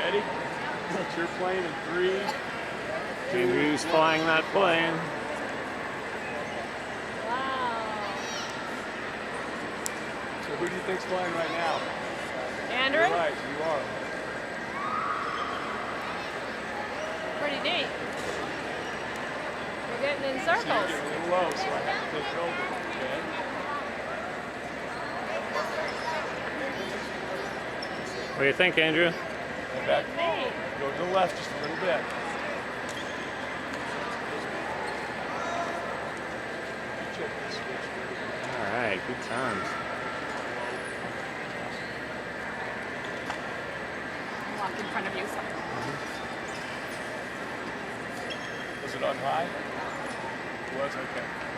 Ready? It's your plane in 3, 2, Andrew's 1. flying that plane. Wow. So who do you think's flying right now? Andrew? You're right, you are. Pretty neat. You're getting in So circles. you're getting a little low, so I have to take it over. Okay? What do you think, Andrew? And back. Neat. Go to the left just a little bit. Check this switch. All right, good times. Walk in front of you. Was it on high? It was? Okay.